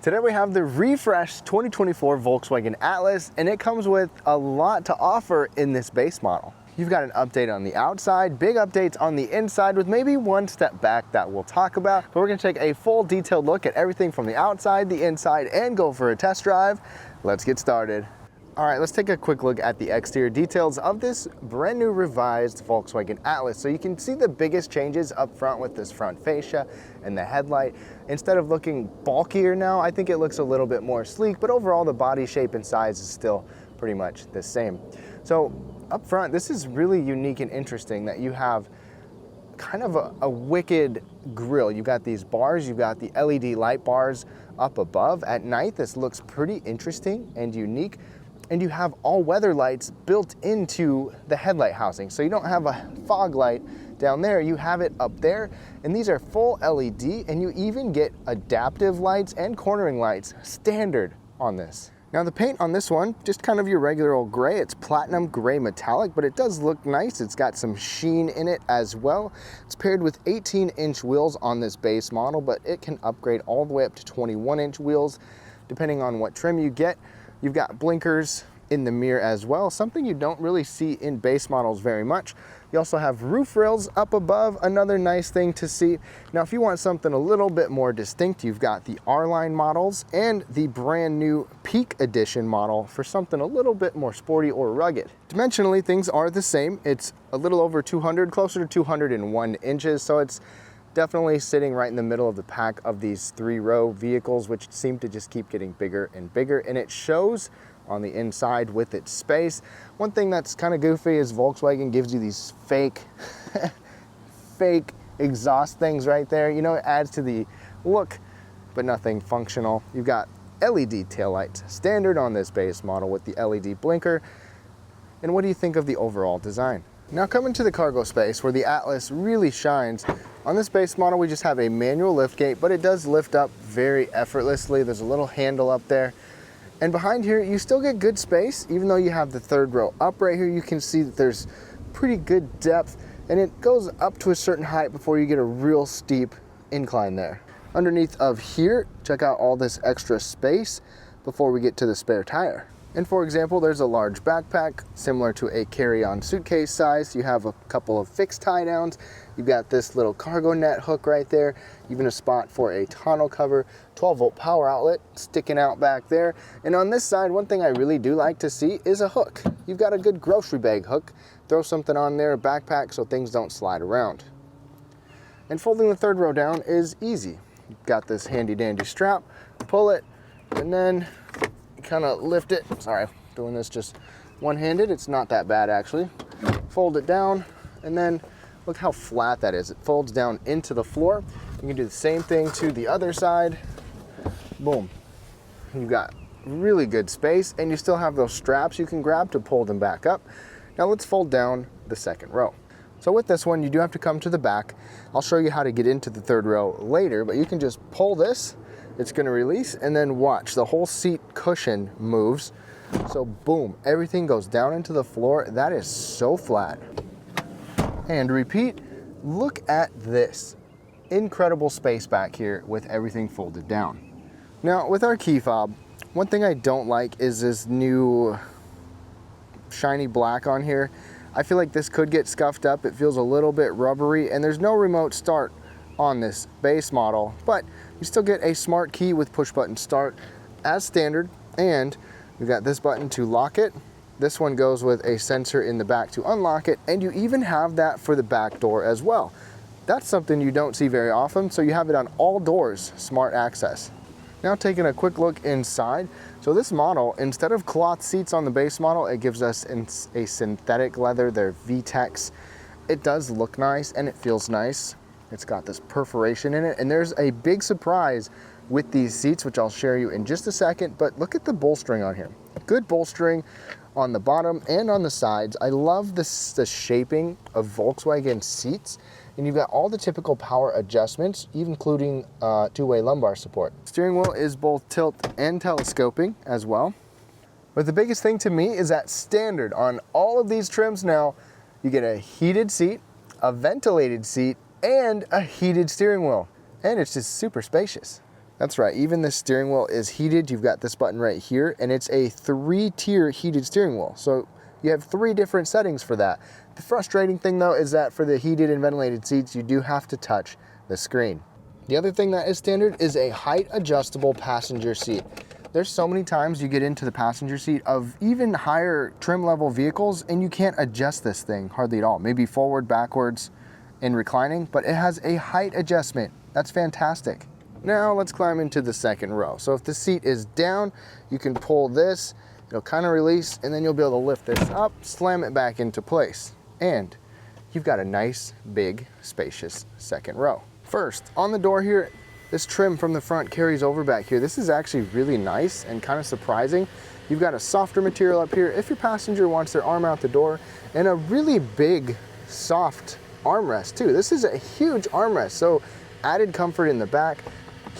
Today we have the refreshed 2024 Volkswagen Atlas, and it comes with a lot to offer in this base model. You've got an update on the outside, big updates on the inside with maybe one step back that we'll talk about, but we're gonna take a full detailed look at everything from the outside, the inside, and go for a test drive. Let's get started. All right, let's take a quick look at the exterior details of this brand new revised Volkswagen Atlas. So you can see the biggest changes up front with this front fascia and the headlight. Instead of looking bulkier now, I think it looks a little bit more sleek, but overall the body shape and size is still pretty much the same. So up front, this is really unique and interesting that you have kind of a wicked grille. You've got these bars, you've got the LED light bars up above. At night, this looks pretty interesting and unique. And you have all-weather lights built into the headlight housing. So you don't have a fog light down there, you have it up there. And these are full LED, and you even get adaptive lights and cornering lights standard on this. Now the paint on this one, just kind of your regular old gray. It's platinum gray metallic, but it does look nice. It's got some sheen in it as well. It's paired with 18-inch wheels on this base model, but it can upgrade all the way up to 21-inch wheels, depending on what trim you get. You've got blinkers in the mirror as well, something you don't really see in base models very much. You also have roof rails up above, another nice thing to see. Now, if you want something a little bit more distinct, you've got the R-Line models and the brand new Peak Edition model for something a little bit more sporty or rugged. Dimensionally, things are the same. It's a little over 200, closer to 201 inches, so it's definitely sitting right in the middle of the pack of these three-row vehicles, which seem to just keep getting bigger and bigger, and it shows on the inside with its space. One thing that's kind of goofy is Volkswagen gives you these fake exhaust things right there. You know, it adds to the look, but nothing functional. You've got LED taillights, standard on this base model with the LED blinker. And what do you think of the overall design? Now coming to the cargo space where the Atlas really shines. On this base model, we just have a manual liftgate, but it does lift up very effortlessly. There's a little handle up there. And behind here, you still get good space. Even though you have the third row up right here, you can see that there's pretty good depth, and it goes up to a certain height before you get a real steep incline there. Underneath of here, check out all this extra space before we get to the spare tire. And for example, there's a large backpack similar to a carry-on suitcase size. You have a couple of fixed tie downs. You've got this little cargo net hook right there, even a spot for a tonneau cover, 12-volt power outlet sticking out back there. And on this side, one thing I really do like to see is a hook. You've got a good grocery bag hook. Throw something on there, a backpack, so things don't slide around. And folding the third row down is easy. You've got this handy dandy strap, pull it, and then kind of lift it. Sorry, doing this just one-handed. It's not that bad actually. Fold it down, and then look how flat that is. It folds down into the floor. You can do the same thing to the other side. Boom. You've got really good space, and you still have those straps you can grab to pull them back up. Now let's fold down the second row. So with this one, you do have to come to the back. I'll show you how to get into the third row later, but you can just pull this. It's gonna release, and then watch, the whole seat cushion moves. So boom, everything goes down into the floor. That is so flat. And repeat, look at this. Incredible space back here with everything folded down. Now with our key fob, one thing I don't like is this new shiny black on here. I feel like this could get scuffed up. It feels a little bit rubbery, and there's no remote start on this base model, but you still get a smart key with push button start as standard, and we've got this button to lock it. This one goes with a sensor in the back to unlock it, and you even have that for the back door as well. That's something you don't see very often, so you have it on all doors, smart access. Now taking a quick look inside. So this model, instead of cloth seats on the base model, it gives us a synthetic leather. They're VTEX. It does look nice and it feels nice. It's got this perforation in it, and there's a big surprise with these seats, which I'll share you in just a second, but look at the bolstering on here. Good bolstering on the bottom and on the sides. I love the shaping of Volkswagen seats, and you've got all the typical power adjustments, even including two-way lumbar support. Steering wheel is both tilt and telescoping as well. But the biggest thing to me is that standard on all of these trims now, you get a heated seat, a ventilated seat, and a heated steering wheel. And it's just super spacious. That's right, even the steering wheel is heated. You've got this button right here, and it's a 3-tier heated steering wheel. So you have 3 different settings for that. The frustrating thing though is that for the heated and ventilated seats, you do have to touch the screen. The other thing that is standard is a height adjustable passenger seat. There's so many times you get into the passenger seat of even higher trim level vehicles and you can't adjust this thing hardly at all. Maybe forward, backwards, and reclining, but it has a height adjustment. That's fantastic. Now let's climb into the second row. So if the seat is down, you can pull this, it'll kind of release, and then you'll be able to lift this up, slam it back into place. And you've got a nice, big, spacious second row. First, on the door here, this trim from the front carries over back here. This is actually really nice and kind of surprising. You've got a softer material up here if your passenger wants their arm out the door, and a really big, soft armrest too. This is a huge armrest, so added comfort in the back.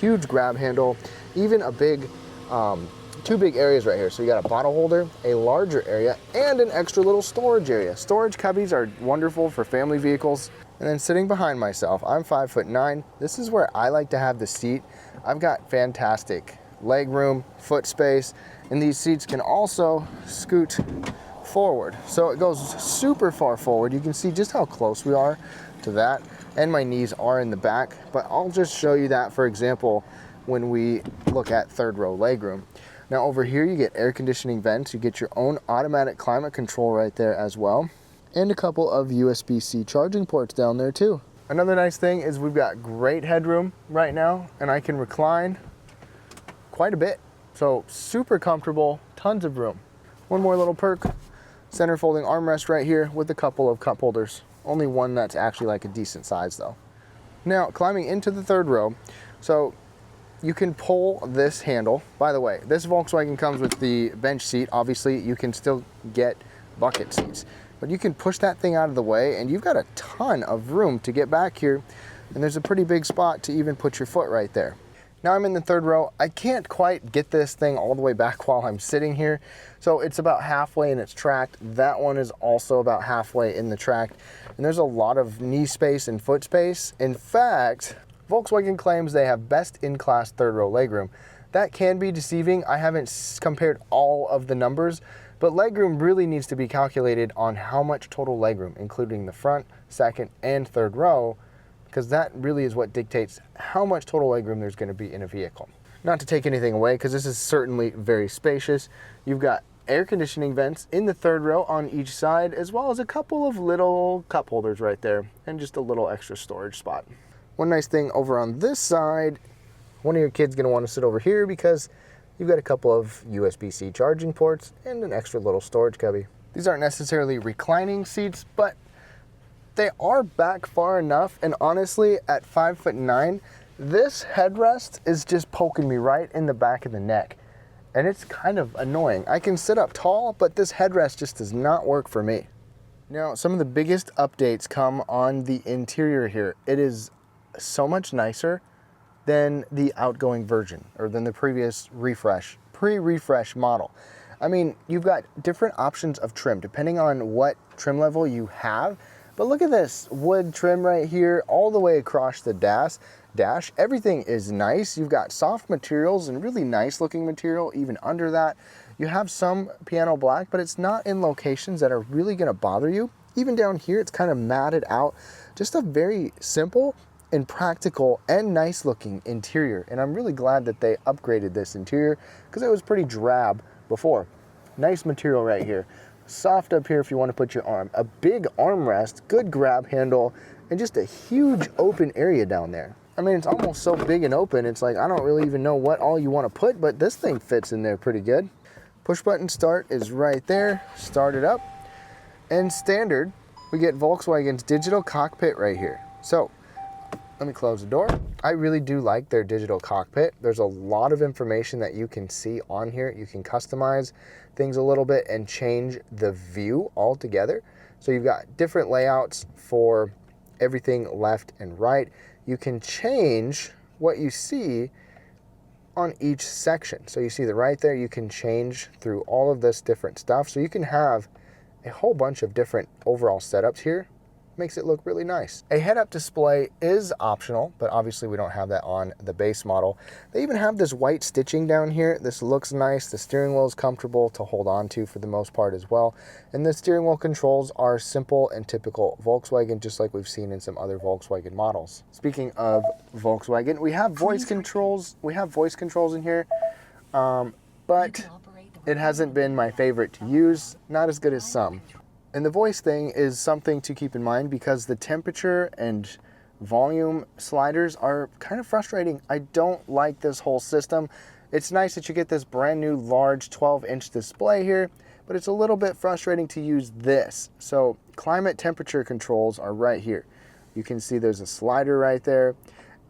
Huge grab handle, even a big, 2 big areas right here. So you got a bottle holder, a larger area, and an extra little storage area. Storage cubbies are wonderful for family vehicles. And then sitting behind myself, I'm 5'9". This is where I like to have the seat. I've got fantastic leg room, foot space, and these seats can also scoot forward. So it goes super far forward. You can see just how close we are to that. And my knees are in the back, but I'll just show you that, for example, when we look at third row legroom. Now over here you get air conditioning vents, you get your own automatic climate control right there as well, and a couple of USB-C charging ports down there too. Another nice thing is we've got great headroom right now, and I can recline quite a bit. So super comfortable, tons of room. One more little perk, center folding armrest right here with a couple of cup holders. Only one that's actually like a decent size though. Now climbing into the third row, so you can pull this handle. By the way, this Volkswagen comes with the bench seat. Obviously you can still get bucket seats, but you can push that thing out of the way and you've got a ton of room to get back here, and there's a pretty big spot to even put your foot right there. Now I'm in the third row. I can't quite get this thing all the way back while I'm sitting here, so it's about halfway and it's tracked. That one is also about halfway in the tracked, and there's a lot of knee space and foot space. In fact, Volkswagen claims they have best in class third row legroom. That can be deceiving. I haven't compared all of the numbers, but legroom really needs to be calculated on how much total legroom, including the front, second, and third row, because that really is what dictates how much total legroom there's going to be in a vehicle. Not to take anything away, because this is certainly very spacious. You've got air conditioning vents in the third row on each side, as well as a couple of little cup holders right there, and just a little extra storage spot. One nice thing over on this side, one of your kids going to want to sit over here because you've got a couple of USB-C charging ports and an extra little storage cubby. These aren't necessarily reclining seats, but they are back far enough, and honestly, at 5'9", this headrest is just poking me right in the back of the neck, and it's kind of annoying. I can sit up tall, but this headrest just does not work for me. Now, some of the biggest updates come on the interior here. It is so much nicer than the outgoing version, or than the previous pre-refresh model. I mean, you've got different options of trim depending on what trim level you have. But look at this wood trim right here, all the way across the dash. Everything is nice. You've got soft materials and really nice looking material even under that. You have some piano black, but it's not in locations that are really gonna bother you. Even down here, it's kind of matted out. Just a very simple and practical and nice looking interior. And I'm really glad that they upgraded this interior because it was pretty drab before. Nice material right here. Soft up here if you want to put your arm. A big armrest, good grab handle, and just a huge open area down there. I mean, it's almost so big and open, it's like I don't really even know what all you want to put, but this thing fits in there pretty good. Push button start is right there. Start it up. And standard, we get Volkswagen's digital cockpit right here. So let me close the door. I really do like their digital cockpit. There's a lot of information that you can see on here. You can customize things a little bit and change the view altogether. So you've got different layouts for everything left and right. You can change what you see on each section. So you see the right there, you can change through all of this different stuff. So you can have a whole bunch of different overall setups here makes it look really nice. A head-up display is optional, but obviously we don't have that on the base model. They even have this white stitching down here. This looks nice. The steering wheel is comfortable to hold on to for the most part as well. And the steering wheel controls are simple and typical Volkswagen, just like we've seen in some other Volkswagen models. Speaking of Volkswagen, we have voice controls. We have voice controls in here, but it hasn't been my favorite to use. Not as good as some. And the voice thing is something to keep in mind because the temperature and volume sliders are kind of frustrating. I don't like this whole system. It's nice that you get this brand new large 12-inch display here, but it's a little bit frustrating to use this. So climate temperature controls are right here. You can see there's a slider right there.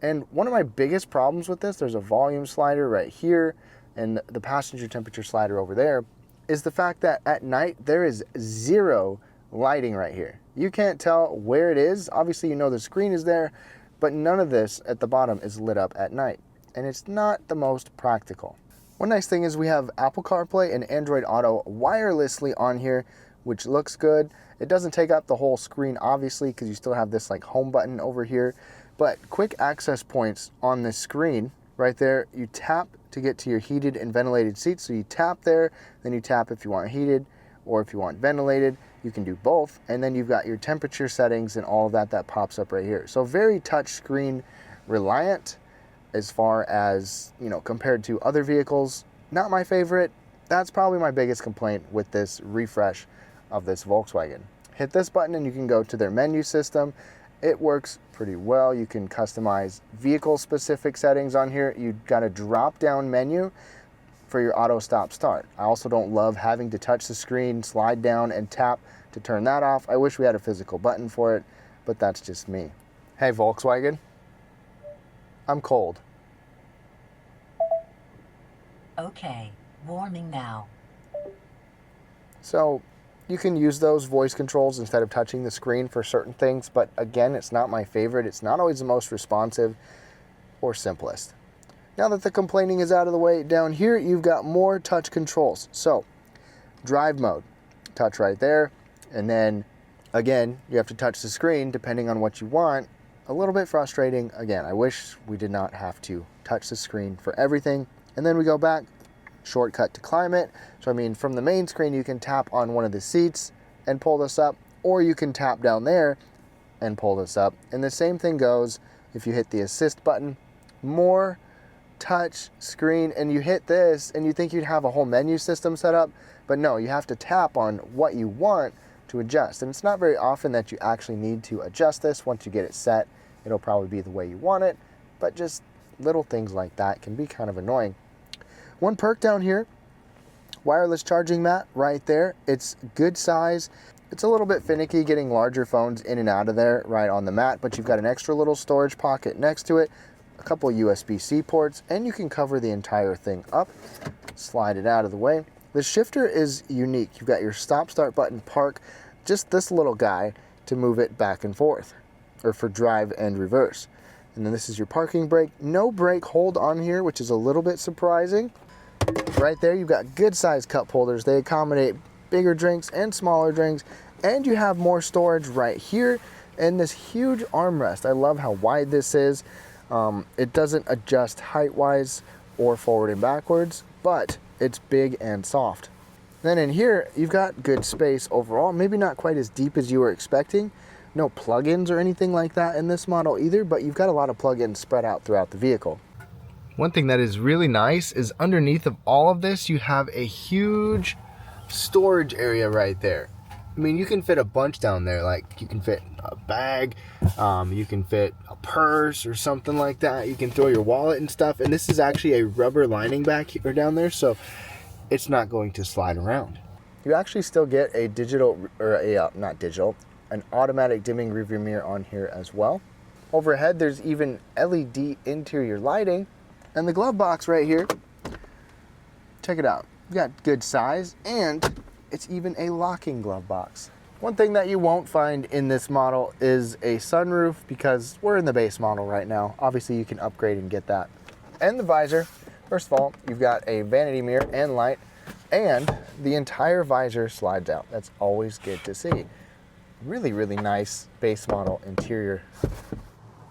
And one of my biggest problems with this, there's a volume slider right here and the passenger temperature slider over there, is the fact that at night there is zero lighting right here. You can't tell where it is. Obviously you know the screen is there, but none of this at the bottom is lit up at night. And it's not the most practical. One nice thing is we have Apple CarPlay and Android Auto wirelessly on here, which looks good. It doesn't take up the whole screen obviously because you still have this like home button over here, but quick access points on this screen right there. You tap to get to your heated and ventilated seats. So you tap there, then you tap if you want heated or if you want ventilated. You can do both. And then you've got your temperature settings and all of that pops up right here. So very touch screen reliant as far as, you know, compared to other vehicles. Not my favorite. That's probably my biggest complaint with this refresh of this Volkswagen. Hit this button and you can go to their menu system. It works pretty well. You can customize vehicle-specific settings on here. You've got a drop-down menu for your auto stop start. I also don't love having to touch the screen, slide down, and tap to turn that off. I wish we had a physical button for it, but that's just me. Hey, Volkswagen, I'm cold. Okay, warming now. So you can use those voice controls instead of touching the screen for certain things, but again, it's not my favorite. It's not always the most responsive or simplest. Now that the complaining is out of the way, down here you've got more touch controls. So drive mode, touch right there, and then again, you have to touch the screen depending on what you want. A little bit frustrating. Again, I wish we did not have to touch the screen for everything. And then we go back, shortcut to climate. So I mean, from the main screen, you can tap on one of the seats and pull this up, or you can tap down there and pull this up. And the same thing goes if you hit the assist button, more touch screen, and you hit this and you think you'd have a whole menu system set up, but no, you have to tap on what you want to adjust. And it's not very often that you actually need to adjust this. Once you get it set, it'll probably be the way you want it, but just little things like that can be kind of annoying. One perk down here, wireless charging mat right there. It's good size. It's a little bit finicky getting larger phones in and out of there right on the mat, but you've got an extra little storage pocket next to it, a couple USB-C ports, and you can cover the entire thing up. Slide it out of the way. The shifter is unique. You've got your stop, start button, park, just this little guy to move it back and forth, or for drive and reverse. And then this is your parking brake. No brake hold on here, which is a little bit surprising. Right there, you've got good sized cup holders. They accommodate bigger drinks and smaller drinks. And you have more storage right here and this huge armrest. I love how wide this is. It doesn't adjust height-wise or forward and backwards, but it's big and soft. Then in here, you've got good space overall. Maybe not quite as deep as you were expecting. No plugins or anything like that in this model either, but you've got a lot of plugins spread out throughout the vehicle. One thing that is really nice is underneath of all of this, you have a huge storage area right there. I mean, you can fit a bunch down there. Like, you can fit a bag, you can fit a purse or something like that. You can throw your wallet and stuff. And this is actually a rubber lining back here down there, so it's not going to slide around. You actually still get a digital, or a, not digital, an automatic dimming rearview mirror on here as well. Overhead, there's even LED interior lighting. And the glove box right here, check it out. You got good size, and it's even a locking glove box. One thing that you won't find in this model is a sunroof because we're in the base model right now. Obviously, you can upgrade and get that. And the visor, first of all, you've got a vanity mirror and light, and the entire visor slides out. That's always good to see. Really, really nice base model interior.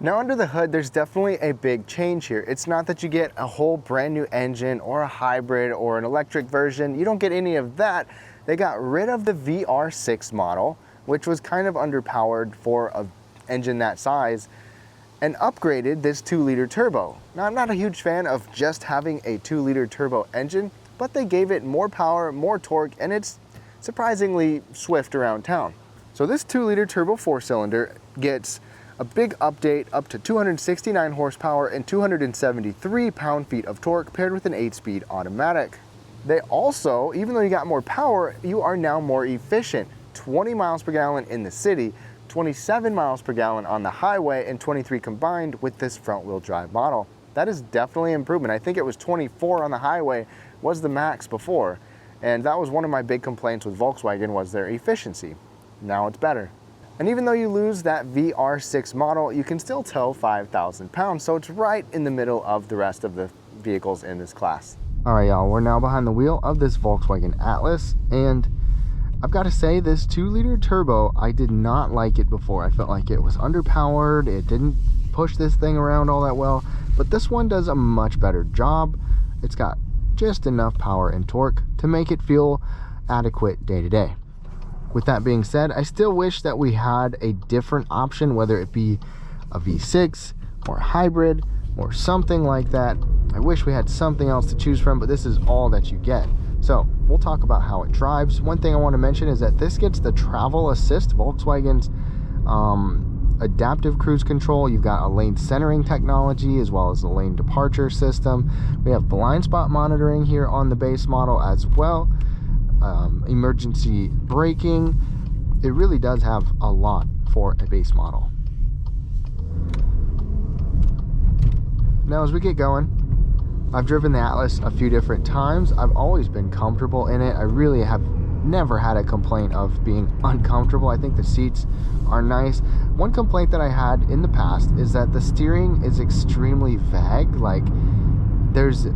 Now under the hood, there's definitely a big change here. It's not that you get a whole brand new engine or a hybrid or an electric version. You don't get any of that. They got rid of the VR6 model, which was kind of underpowered for an engine that size, and upgraded this 2-liter turbo. Now, I'm not a huge fan of just having a 2-liter turbo engine, but they gave it more power, more torque, and it's surprisingly swift around town. So this 2-liter turbo 4-cylinder gets a big update up to 269 horsepower and 273 pound-feet of torque paired with an 8-speed automatic. They also, even though you got more power, you are now more efficient. 20 miles per gallon in the city, 27 miles per gallon on the highway, and 23 combined with this front-wheel drive model. That is definitely an improvement. I think it was 24 on the highway was the max before, and that was one of my big complaints with Volkswagen was their efficiency. Now it's better. And even though you lose that VR6 model, you can still tow 5,000 pounds, so it's right in the middle of the rest of the vehicles in this class. All right, y'all, we're now behind the wheel of this Volkswagen Atlas, and I've got to say, this 2-liter turbo, I did not like it before. I felt like it was underpowered, it didn't push this thing around all that well, but this one does a much better job. It's got just enough power and torque to make it feel adequate day to day. With that being said, I still wish that we had a different option, whether it be a V6 or a hybrid or something like that. I wish we had something else to choose from, but this is all that you get. So we'll talk about how it drives. One thing I want to mention is that this gets the travel assist, Volkswagen's adaptive cruise control. You've got a lane centering technology as well as a lane departure system. We have blind spot monitoring here on the base model as well. Emergency braking. It really does have a lot for a base model. Now as we get going, I've driven the Atlas a few different times. I've always been comfortable in it. I really have never had a complaint of being uncomfortable. I think the seats are nice. One complaint that I had in the past is that the steering is extremely vague. Like, there's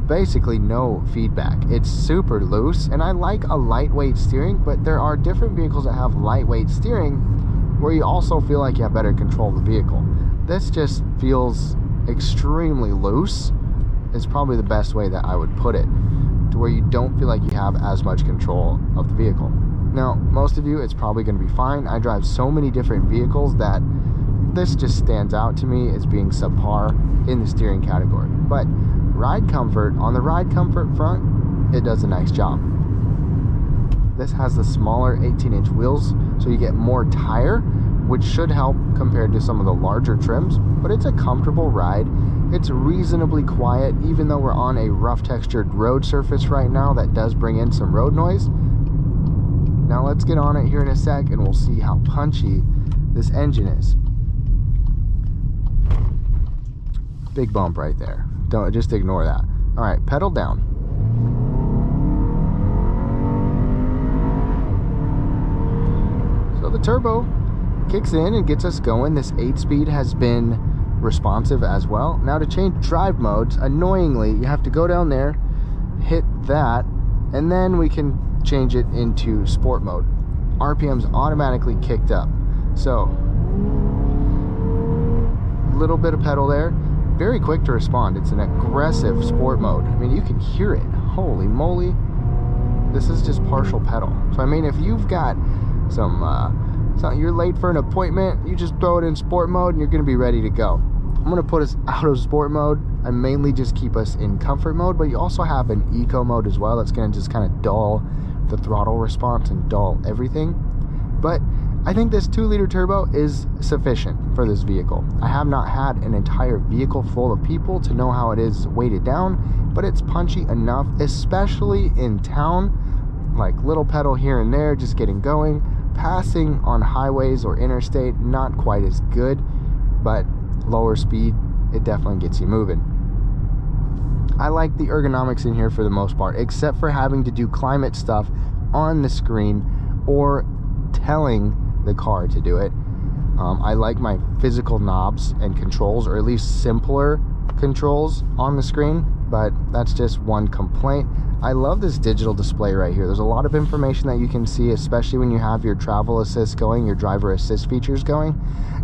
basically no feedback. It's super loose, and I like a lightweight steering, but there are different vehicles that have lightweight steering where you also feel like you have better control of the vehicle. This just feels extremely loose. Is probably the best way that I would put it, to where you don't feel like you have as much control of the vehicle. Now, most of you, it's probably going to be fine. I drive so many different vehicles that this just stands out to me as being subpar in the steering category. But ride comfort, on the ride comfort front, it does a nice job. This has the smaller 18-inch wheels, so you get more tire, which should help compared to some of the larger trims, but it's a comfortable ride. It's reasonably quiet, even though we're on a rough textured road surface right now that does bring in some road noise. Now let's get on it here in a sec and we'll see how punchy this engine is. Big bump right there. Don't just ignore that. All right, pedal down. So the turbo kicks in and gets us going. This 8-speed has been responsive as well. Now to change drive modes, annoyingly, you have to go down there, hit that, and then we can change it into sport mode. RPM's automatically kicked up. So, little bit of pedal there. Very quick to respond. It's an aggressive sport mode. I mean, you can hear it. Holy moly. This is just partial pedal. So, I mean, if you've got you're late for an appointment, you just throw it in sport mode and you're going to be ready to go. I'm going to put us out of sport mode. I mainly just keep us in comfort mode, but you also have an eco mode as well. That's going to just kind of dull the throttle response and dull everything. But I think this 2-liter turbo is sufficient for this vehicle. I have not had an entire vehicle full of people to know how it is weighted down, but it's punchy enough, especially in town. Like little pedal here and there, just getting going. Passing on highways or interstate, not quite as good, but lower speed, it definitely gets you moving. I like the ergonomics in here for the most part, except for having to do climate stuff on the screen or telling the car to do it. I like my physical knobs and controls, or at least simpler controls on the screen, but that's just one complaint. I love this digital display right here. There's a lot of information that you can see, especially when you have your travel assist going, your driver assist features going.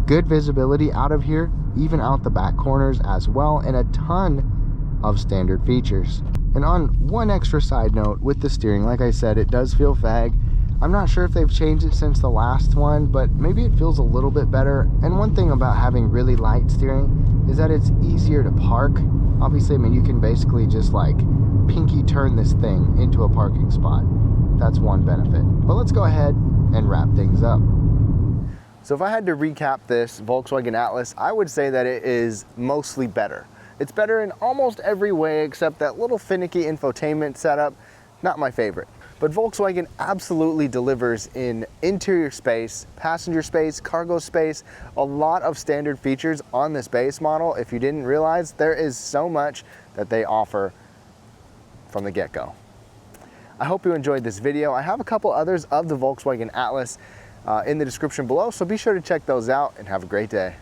Good visibility out of here, even out the back corners as well, and a ton of standard features. And on one extra side note with the steering, like I said, it does feel fag. I'm not sure if they've changed it since the last one, but maybe it feels a little bit better. And one thing about having really light steering is that it's easier to park. Obviously, I mean, you can basically just like pinky turn this thing into a parking spot. That's one benefit. But let's go ahead and wrap things up. So if I had to recap this Volkswagen Atlas, I would say that it is mostly better. It's better in almost every way except that little finicky infotainment setup, not my favorite. But Volkswagen absolutely delivers in interior space, passenger space, cargo space, a lot of standard features on this base model. If you didn't realize, there is so much that they offer from the get-go. I hope you enjoyed this video. I have a couple others of the Volkswagen Atlas in the description below, so be sure to check those out and have a great day.